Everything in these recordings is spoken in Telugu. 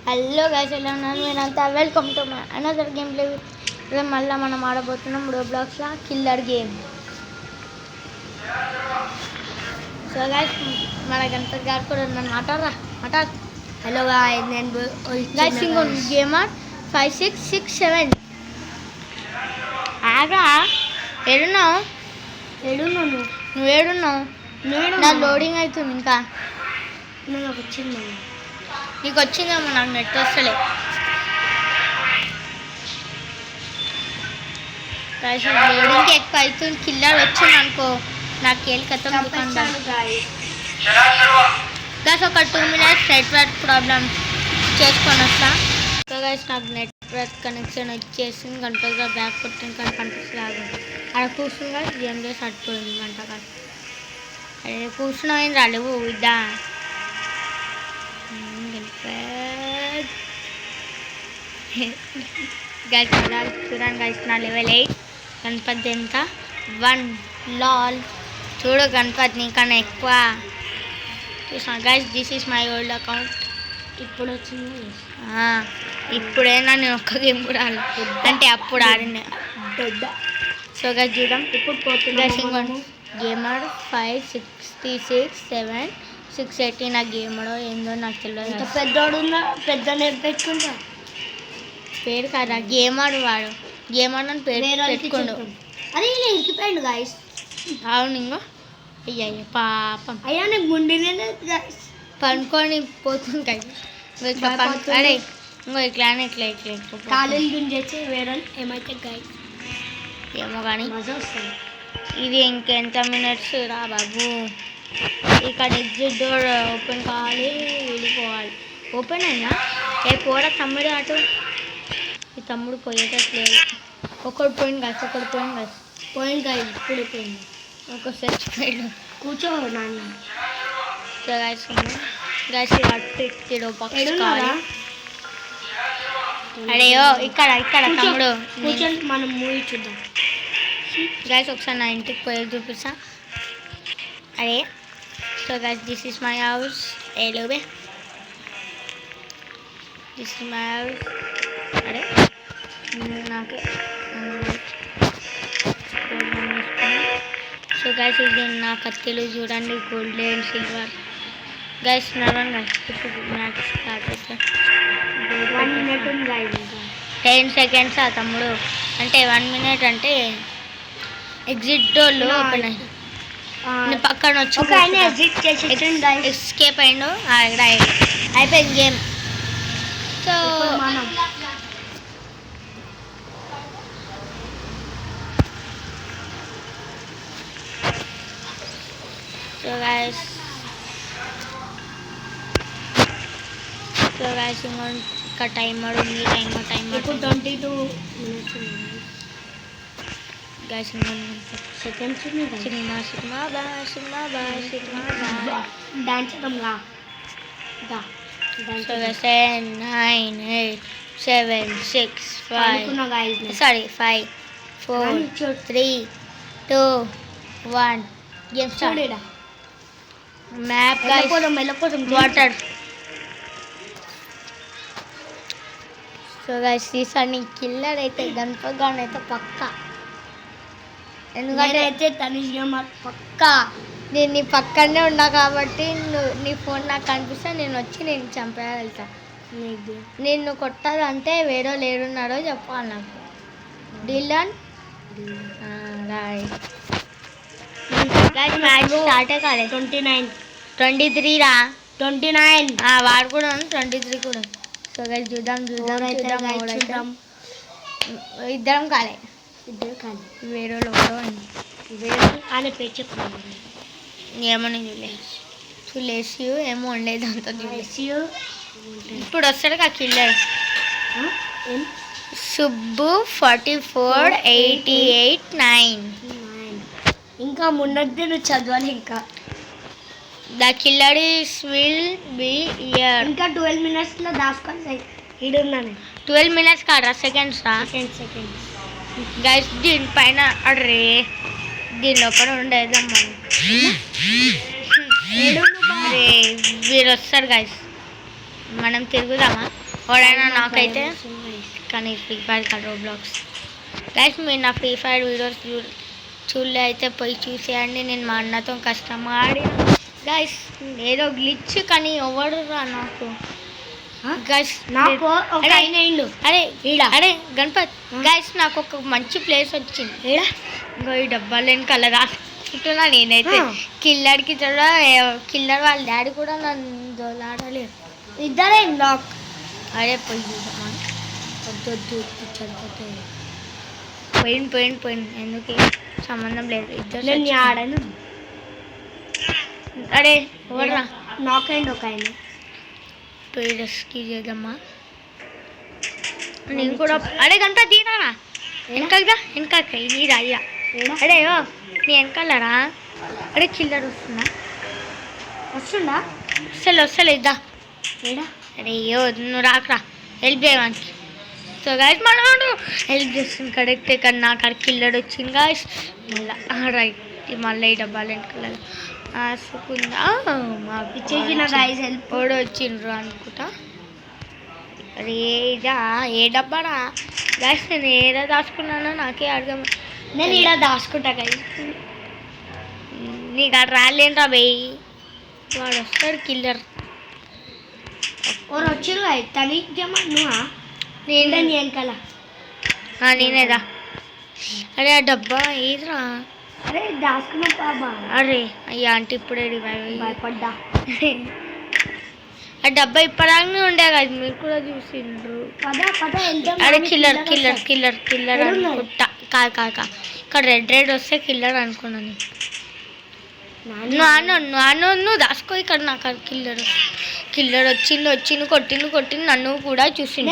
హలో గైస్, ఎలా ఉన్నారు? నేనంతా welcome to my another game play. మళ్ళీ మనం ఆడబోతున్నాం రోబ్లాక్స్లో కిల్లర్ గేమ్. సో గైస్, మన గణపతి గారు కూడా నన్ను మాట్లాడరా. హలో గాయ్స్, నేను గైస్ ఇంకో గేమర్ 5667 ఆగా. ఏడున్నావు? నువ్వు ఏడున్నావు? నా లోడింగ్ అవుతుంది. ఇంకా నాకు వచ్చింది. నీకు వచ్చిందేమో, నాకు నెట్ వస్తలే. లోడింగ్కి ఎక్కువ అవుతుంది. కిల్లర్ వచ్చింది అనుకో, నాకు కేలికతం దుకాణం. గైస్ ఒక 2 minutes నెట్వర్క్ ప్రాబ్లం చేసుకొని వస్తా. సో గైస్, నాకు నెట్వర్క్ కనెక్షన్ వచ్చేసింది. గంటగా బ్యాక్ కొట్టిన కానీ కనిపిస్తుంది. అక్కడ కూర్చున్నా గేమ్ చేసి అట్టుకోయింది గంట కాదు. అదే కూర్చున్నావు రాలేవు ఇద్దా. గైస్ చూడండి గైస్, నా లెవెల్ 8. గణపతి ఎంత 1 లాల్. చూడు గణపతి నీకన్నా ఎక్కువ చూసాను. Guys this is my old account. ఇప్పుడు వచ్చింది. ఇప్పుడైనా నేను ఒక్క గేమ్ కూడా ఆడలేదు, అంటే అప్పుడు ఆడిన. సో గైస్ చూద్దాం ఇప్పుడు పోతుంది. గైస్ ఇంకోండి గేమర్ 5667 నా గేమడో ఏందో నాకు తెలియదు. పెద్దోడు పెద్ద నేర్ పెట్టుకుంటా పేరు కదా గేమర్, వాడు గేమర్ అని పేరు పెట్టుకోండు. అరే ఇలా ఇరికిపోయాడు గాయస్. అవును ఇంకో అయ్యా పాపం. అయ్యా నాకు గుండెనే పనుకొని పోతుంది కదా. అరే ఇంకో ఇట్లా కాలేజీ గుంజేసి వేరే ఏమైతే గాయస్ ఏమో కానీ మజా వస్తుంది. ఇది ఇంకెంత మినిట్స్ రా బాబు. ఇక్కడ ఎగ్జిట్ డోర్ ఓపెన్ కావాలి, వెళ్ళిపోవాలి. ఓపెన్ అయినా ఏ పోరా తమ్ముడు అటు. ఈ తమ్ముడు పోయేటట్లేదు. ఒకటి పోయింది గాయస్, ఇప్పుడు పోయింది. ఒక చచ్చిపోయాడు. కూర్చో నాన్న. గైస్ అట్టు ఎక్కిడు పక్కన. అడేయో ఇక్కడ తమ్ముడు కూర్చొని మనం మూవీ చూద్దాం. గైస్ ఒకసారి నా ఇంటికి పోయి చూపిస్తా. అరే so guys this is my house. ఏలోబే దిస్ ఇస్ మై హౌస్. అరే నాకు సో గైస్ ఇది నా కత్తిలు చూడండి, గోల్డ్ అండ్ సిల్వర్. గైస్ నడవండి గైస్, ఇప్పుడు మ్యాచ్ స్టార్ట్ అవుతుంది. 1 minute ఉంది గాయస్. 10 seconds తమ్ముడు. అంటే 1 minute అంటే ఎగ్జిట్ డోర్లు ఓపెన్ అయ్యి పక్కన వచ్చి ఎస్కేప్ అయిండు. ఇక్కడ అయిపోయింది గేమ్. సో గైస్ ఇంకా టైమర్ ఉంది. Timer 22 minutes guys seconds cinema dance చేద్దాంగా. So guys 10 9 8 7 6 5 4 3 2 1 game start. Map guys water. So guys ఈసారి కిల్లర్ అయితే గణపగాన్ అయితే పక్కా. ఎందుకంటే అయితే తనిష్గా పక్కా నేను నీ పక్కనే ఉన్నా కాబట్టి నీ ఫోన్ నాకు కనిపిస్తే నేను వచ్చి నేను చంపేయగలుగుతా. నిన్ను కొట్టాలంటే వేరే లేడున్నారో చెప్పాలి నాకు. Deal right. మ్యాచ్ స్టార్టే కాలేదు. 23 రా. 29 వాడు కూడా 23 కూడా. సో గైస్ చూద్దాం. ఇద్దరం కాలే, వేరే ఆయన పేరు చెప్తాను. ఏమని చూలేసి ఏమో ఉండేది అంత. ఇప్పుడు వస్తాడు కా కిల్లర్. సుబ్బు 4488 ఇంకా మున్నది నువ్వు చదవాలి. ఇంకా the killer will be here. ఇంకా 12 minutes దాచుకొని ఇడున్నాను. 12 minutes కాదు, సెకండ్స్ రా. సెకండ్స్ గైస్ దీనిపైన అడ్రే దీని లోపల ఉండేదమ్మా. అరే వీరు వస్తారు గైస్, మనం తిరుగుదామా? ఎవడైనా నాకైతే కానీ ఫ్రీ ఫైర్ కాదు రోబ్లాక్స్. గైస్ మీరు నా ఫ్రీ ఫైర్ వీడియోస్ చూడలే అయితే పోయి చూసేయండి. నేను మా అన్నతో కష్టం ఆడిన గైస్. ఏదో గ్లిచ్ కానీ ఎవడు రా నాకు గైస్. నాకు ఒక ఆయన అయిండు. అరే ఈడ అరే గణపత్ గైస్ నాకు ఒక మంచి ప్లేస్ వచ్చింది. ఈడ ఇంకో ఈ డబ్బాలేని కలర్ రాసుకుంటున్నా నేనైతే. కిల్లర్కి చూడ కిల్లర్ వాళ్ళ డాడీ కూడా నన్ను దోలాడలేదు. ఇద్దరే నాకు అరే పోయి చూద్దామా. వద్దు చనిపోతుంది. పోయింది ఎందుకు సంబంధం లేదు. ఇద్దరు నేను ఆడను. అరే ఎవరా నాకైంది ఒక ఆయన. పోయి రెస్క్యూ చేద్దామా. నేను కూడా అరే గంట తీరానా వెనకదా వెనక నీరా అయ్యా. అరే ఓ నీ వెనకాలరా. అరే కిల్లర్ వస్తుందా వస్తలే ఇద్దా. ఏడా అరే యో నువ్వు రాకరా హెల్ప్ చేయడానికి. సో గాయస్ మనోడు హెల్ప్ చేస్తుంది కరెక్టే కానీ నాకు అక్కడ కిల్లర్ వచ్చింది గాయస్. మళ్ళీ రైట్ మళ్ళీ ఈ డబ్బాలు వెనకాల ఆసుకుందా మా ఇచ్చేసిన గాయస్ హెల్ప్ ఓడి వచ్చిండ్రు అనుకుంటా. అరే ఇదా ఏ డబ్బారా గాయస్. నేను ఏదో దాచుకున్నానో నాకే అర్థం. నేను ఇలా దాచుకుంటా గాయస్. నీకు అక్కడ రాలేంట్రా బయ్. వాడు వస్తాడు కిల్లర్. ఓరు వచ్చారు గాయస్. తనికేమో నువ్వా నేను వెనకాల నేనేదా. అరే ఆ డబ్బా ఏదిరా. అరే దాచుకున్నా బాబా. అరే అయ్యా అంటే ఇప్పుడే రివైవ్ భయపడ్డా. ఆ డబ్బా ఇప్పటిదాకానే ఉండే కదా మీరు కూడా చూసిండ్రు. పద అరే కిల్లర్ అనుకుంటా. కాదు ఇక్కడ రెడ్ వస్తే కిల్లర్ అనుకున్నాను. నువ్వు దాసుకో ఇక్కడ నాకు కిల్లర్ వచ్చిండు కొట్టిండు నన్ను కూడా చూసిండు.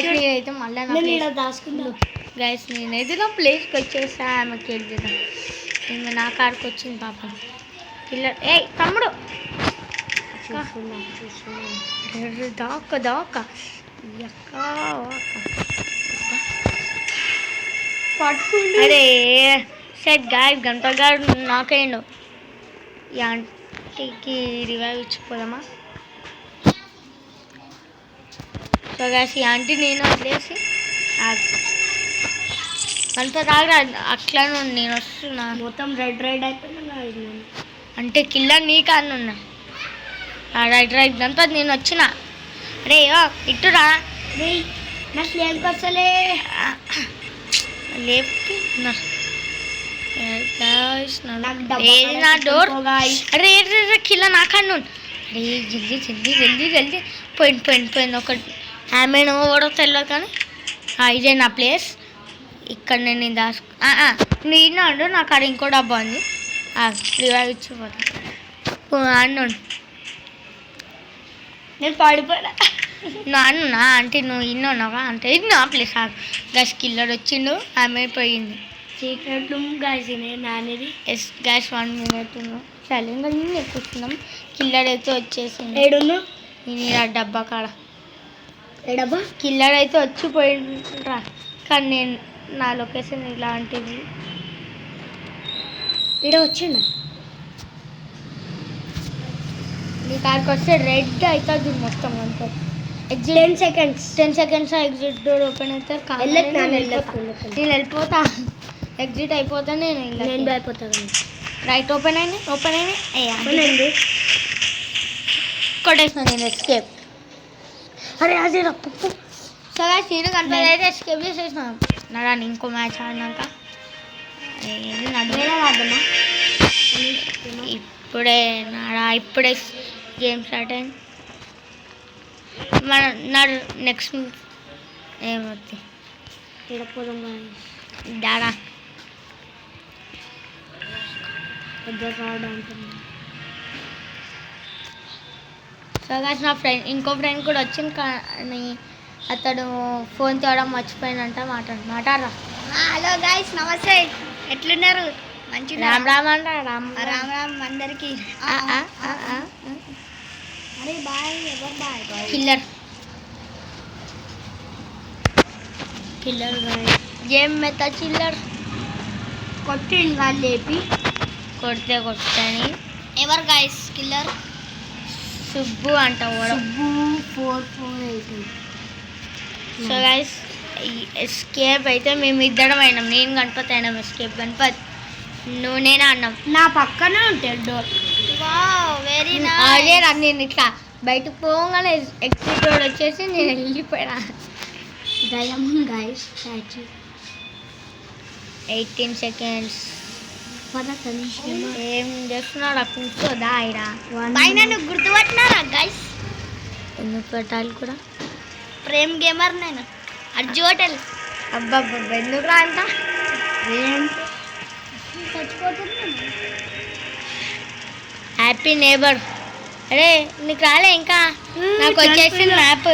నేనైతే మళ్ళీ గైస్ నేనైతే నా ప్లేస్కి వచ్చేసా. ఆమెకి వెళ్ళిదా ఇంకా నా కాడికి వచ్చింది పాపం కిల్లర్. ఏ తమ్ముడు దాక అరే సెట్ గాయస్ గంట గారు నాకైండు. ఈ ఆంటీకి రివైవ్ ఇచ్చిపోదామా. సో గాయస్ ఈ ఆంటీ నేను వదిలేసి అంత రాగా అట్లా నేను వస్తున్నా. మొత్తం రెడ్ అయిపోయినా అంటే కిల్లర్ నీ కాను ఉన్నా. రైట్ అంతా నేను వచ్చిన. అరే ఇట్టురా నాకు ఏమికి వస్తలే లేపి నా డోర్. అరే కిల్ల నా కాను. అరే జల్దీ పోయింది ఒకటి. ఆమె కూడా తెలియదు కానీ ఇదే నా ప్లేస్. ఇక్కడ నేను నువ్వు ఇన్నాడు నాకు అక్కడ ఇంకో డబ్బా ఉంది. రివైవ్ ఇచ్చిపోతాను. నేను పడిపోయా అన్నా అంటే నువ్వు ఇన్నావుగా అంటే ఇది నా ప్లేస్. గ్యాస్ కిల్లర్ వచ్చిండు ఆమె పోయింది. సీక్రెట్ రూమ్ గాయస్ నానేది. ఎస్ గ్యాస్ 1 minute సైలెంట్గా నేను ఎక్కుతున్నాం. కిల్లర్ అయితే వచ్చేసింది. ఏడున్నా నేను ఆ డబ్బా కాడ ఏడబ్బా కిల్లర్ అయితే వచ్చిపోయిండ్రా కానీ నేను నా లొకేషన్ ఇలాంటిది. ఇక్కడ వచ్చిందా నీ కాడికి వస్తే రెడ్ అవుతుంది మొత్తం అంతా. 10 seconds 10 seconds exit door open అవుతారు. నేను వెళ్ళిపోతా. ఎగ్జిట్ అయిపోతా నేను అయిపోతాను. రైట్ ఓపెన్ అయినాయి కొట్టేసిన నేను ఎస్కేప్. అరే అదే పప్పు సరే సీన్ కనిపి అయితే ఎస్కేప్ చేసేసిన. నడాను ఇంకో మ్యాచ్ ఆడినాక ఆడమ్మా ఇప్పుడే గేమ్ స్టార్ట్ అయింది. మన నెక్స్ట్ ఏమవుతుంది ఎడపోదాం డాడా సో గాయస్ నా ఫ్రెండ్ ఇంకో ఫ్రెండ్ కూడా వచ్చింది కానీ అతడు ఫోన్ తేవడం మర్చిపోయినంట. మాట్లాడరా. హలో గాయస్ నమస్తే ఎట్లున్నారు మంచిగా. రామ్ అంట రామ్ అందరికి. అరే బాయ్ ఎవరు బాయ్ కిల్లర్ గేమ్ మెత్త చిల్లర్ కొట్టిండు కానీ లేపి కొడితే కొట్టని. ఎవరు గాయస్ కిల్లర్ సుబ్బు అంట ఓడ. సుబ్బు 4488. సో గైస్ ఎస్కేప్ అయితే మేము ఇద్దరం అయినాం. నేను గణపతి అయినాం. ఎస్కేప్ గణపతి నువ్వు నేనే అన్నాం. నా పక్కనే ఉంటాడు డోర్. వెరీ అదే రా, నేను ఇట్లా బయటకు పోగానే ఎగ్జిట్ రోడ్ వచ్చేసి నేను వెళ్ళిపోయినా. Diamond guys statue 18 seconds. పద తనీష్ ఏం చేస్తున్నారా? కూర్చోదా ఆయన పైన నువ్వు గుర్తుపట్టినారా గైస్? ఎందుకు పెట్టాలి కూడా? ప్రేమ్ గేమర్ నేను అర్జు హోటల్. అబ్బాబ్బా ఎందుకు రా అంట హ్యాపీ నేబర్. అరే నీకు రాలే ఇంకా? నాకు వచ్చేసింది మ్యాప్.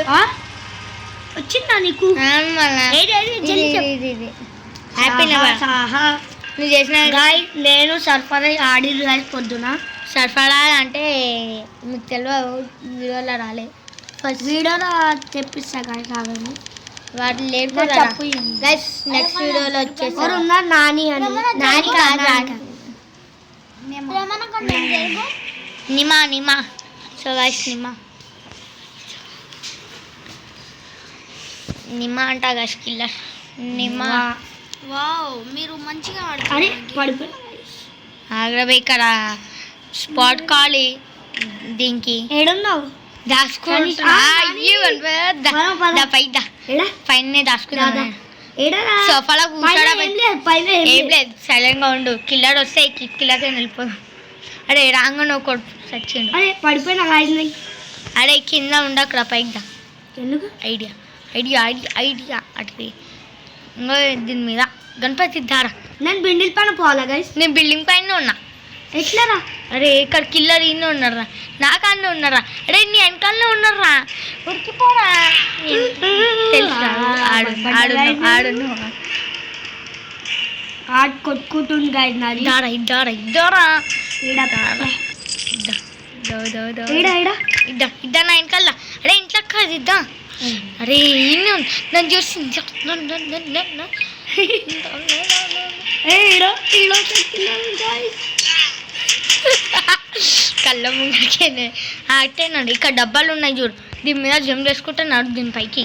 వచ్చిందా నీకు? హ్యాపీ నేబర్ నువ్వు చేసిన గాయ్. నేను సర్ఫరా ఆడిరు గాయస్ పొద్దున. సరఫరా అంటే మీకు తెలియదు, వీడియోలో రాలే. ఫస్ట్ వీడియోలో తెప్పిస్తా గాయస్. ఆగండి వాటి లేదు గైస్. నెక్స్ట్ వీడియోలో వచ్చేసి ఉన్నారు నాని అని. నాని కాదు, నిమా నిమా. సో గైస్ నిమా అంట గైస్ కిల్లర్ నిమా. వావ్ మీరు మంచిగా ఆడుతున్నారు. ఆగ్రహ ఇక్కడ స్పాట్ కావాలి దీనికి. ఏడున్నావు? దాచుకుంటా పైన దాచుకుంటా. సోఫాలో కూర్చోడా? ఏం లేదు, సైలెంట్ గా ఉండు. కిల్లర్ వస్తే కిల్లర్ వెళ్ళిపోదు. అరే రాంగ్ నువ్వు కొట్టు సచ్చిండు. పడిపోయినా. అరే కింద ఉండక్కడ పైకి దా. ఎందుకు? ఐడియా ఐడియా ఐడియా ఐడియా అటు ఇంకో దీని మీద గణపతి దారా. నేను బిల్డింగ్ పైన పోవాలా గైస్? నేను బిల్డింగ్ పైన ఉన్నా. ఎట్లారా? అరే ఇక్కడ కిల్లర్ ఇన్ని ఉన్నారా? నాకన్నా ఉన్నారా? అరే నీ వెనకాలనే ఉన్నారా? ఉరికిపోరా. తెలుసా ఆడు ఆడు ఆడు ఆడు కొట్టుకుంటుంది గైస్. నాది ఇద్దారా ఇద్దారా ఇద్దారా ఇద్దా నా వెనకాల. అరే ఇంట్లో కాదు ఇద్దా. అరే ఇన్ని నన్ను చూసి కళ్ళ ముందుకే ఆటేనండి. ఇక్కడ డబ్బాలు ఉన్నాయి చూడు, దీని మీద జంప్ చేసుకుంటున్నాడు దీని పైకి.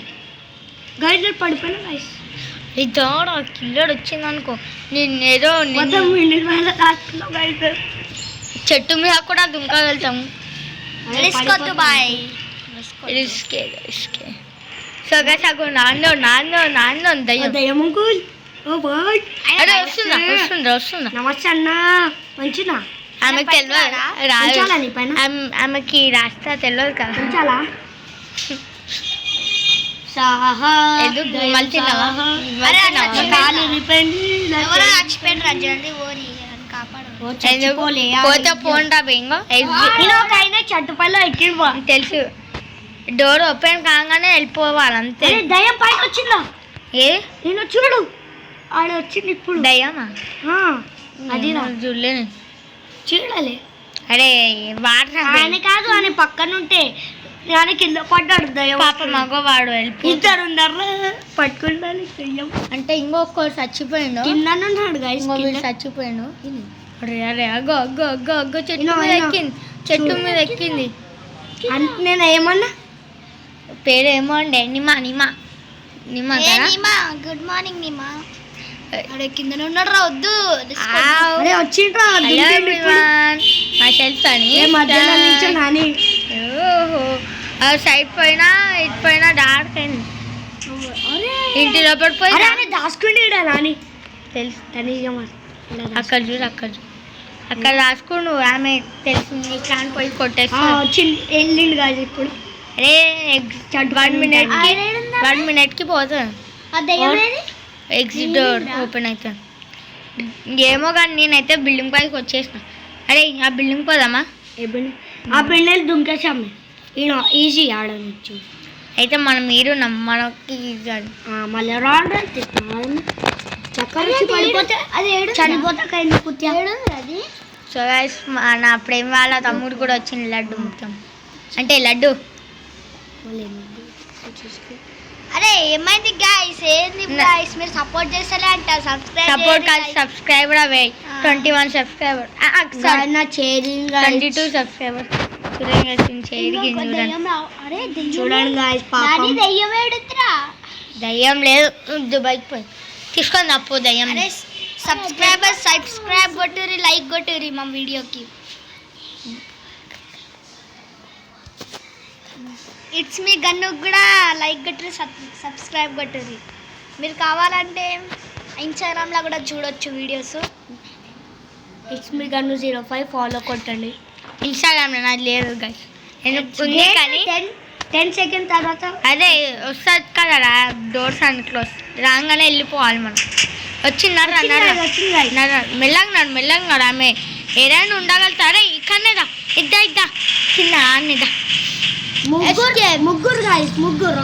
గైడ్ పడిపోయినా గైస్. ఇదారా కిల్లర్ వచ్చింది అనుకో, నేనేదో చెట్టు మీద కూడా దుంక వెళ్తాము. బాయ్ రిస్కే రిస్కే. సో గైస్ అగో నాన్న నాన్న నాన్న దయ్యం. అరే వస్తుందా వస్తుందా వస్తుందా? నమస్తే అన్న. మంచిదా? ఆమెకి తెలియదు, ఆమెకి రాస్తా తెలియదు కదా. పోతే పోండా బెంగో చట్టుపల్లి ఎక్కి తెలుసు. డోర్ ఓపెన్ కాగానే వెళ్ళిపోవాలి అంతే. దయ్యం పైకి వచ్చిందా? ఏ నేను చూడు ఆడ వచ్చింది ఇప్పుడు. దయ్యమా? అది చూడలేదు, చూడాలి. అరే వాటర్ ఆయన కాదు, ఆయన పక్కన ఉంటే ఆయన కింద పడ్డాడు దయ్యం. పాప మగవాడు ఇద్దరు ఉన్నారు పట్టుకుంటాను దయ్యం. అంటే ఇంకొకరు చచ్చిపోయిండు, కింద ఉన్నాడు గైస్. చచ్చిపోయాడు. అరే అరే అగ్గో అగ్గో అగ్గో అగ్గో చెట్టు మీద ఎక్కింది, చెట్టు మీద ఎక్కింది. నేను ఏమన్నా పేరు ఏమో అండి? నిమా నిమా నిమా నిమా. గుడ్ మార్నింగ్ నిమా. అరే కింద ఉన్నాడు రా. వద్దు వచ్చిండ్రా మా సెల్ఫ్ అని నాని. ఓహో సైడ్ పైన ఇటు పైన డార్క్ అయింది. ఇంటి లోపల పోయి దాచుకుంటా నాని. తెలుసు తనీజం అక్కడ చూడు, అక్కడ చూడు, అక్కడ దాచుకుండు. ఆమె తెలిసింది ఇట్లా అని పోయి కొట్టేసి వెళ్ళిండు కాదు ఇప్పుడు. అరే 1 minute పోతుంది. ఎగ్జిట్ డోర్ ఓపెన్ అవుతుంది. ఏమో కానీ నేనైతే బిల్డింగ్ పైకి వచ్చేసిన. అరే ఆ బిల్డింగ్ పోదామా? ఆ బిల్డింగ్ దుంకేసాము. ఈజీ ఆడవచ్చు. అయితే మనం మీరు మనకి మళ్ళీ రాడు చక్కర పడిపోతే అది చనిపోతే అది. సో గైస్ నా ప్రేమ వాళ్ళ తమ్ముడు కూడా వచ్చింది లడ్డు మొత్తం. అంటే లడ్డు అరే ఏమైంది గాయ్స్? ఏంది గాయ్స్ మీరు సపోర్ట్ చేస్తలే అంటారు. సపోర్ట్ కాదు, సబ్స్క్రైబర్ అవే 21 సబ్స్క్రైబర్. 22 సబ్స్క్రైబర్. చూడండి చేడికి చూడండి. అరే చూడండి గాయస్ నాని దెయ్యం ఏడుతురా. దయ్యం లేదు, దుబాయ్కి పోయి తీసుకొని తప్పు దయ్యం. అరే సబ్స్క్రైబ్ కొట్టురి, లైక్ కొట్టురి మా వీడియోకి. ఇట్స్ మీ గన్ను కూడా లైక్ కొట్టురి, సబ్స్క్రైబ్ కొట్టురి. మీరు కావాలంటే ఇన్స్టాగ్రామ్లో కూడా చూడొచ్చు videos. It's me gun 05 follow కొట్టండి. ఇన్స్టాగ్రామ్లో నాది లేదు గైస్, ఉంది కానీ 10 సెకండ్ తర్వాత అదే వస్తుంది కదా డోర్స్ అని క్లోజ్ రాగానే వెళ్ళిపోవాలి మనం. వచ్చిన్నారు మెల్లగా ఆమె ఏదైనా ఉండగలుగుతారే. ఇక్కడనే దా ఇద్దా కింద అన్నిదా ముగ్గురు గైస్, ముగ్గురు.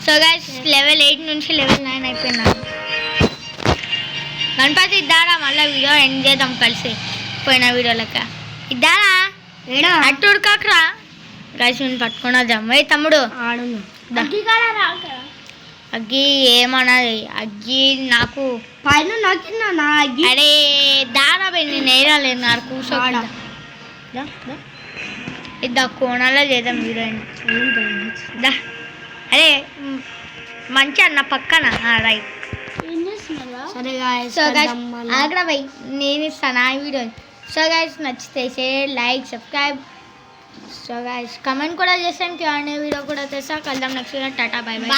సో గైస్ లెవెల్ 8 నుంచి లెవెల్ 9 అయిపోయినాను. గణపతి ఇద్దారా, మళ్ళీ వీడియో ఎండ్ చేద్దాం కలిసి పోయిన వీడియో లెక్క. ఇద్దారా అట్టు ఉడకాకరా గైస్, నేను పట్టుకుని వద్దాం. ఏ తమ్ముడు అగ్గి ఏమన్నది, అగ్గి నాకు పైన నాకిన్నా అగ్గి. అరే దారా పోయి నేను వేయలేదు నాకు కూర్చో. ఇద్దా కోణాలో చేద్దాం హీరోయిన్ దా. అరే మంచి అన్న పక్కన రైట్. సరే సో గైస్ ఆగ్రా పోయి నేను ఇస్తాను ఆ వీడియో. సో గైస్ నచ్చితే share, like, subscribe. So guys comment కూడా చేసాను, Q&A వీడియో కూడా తెస్తా. కలుద్దాం next video. Tata bye by.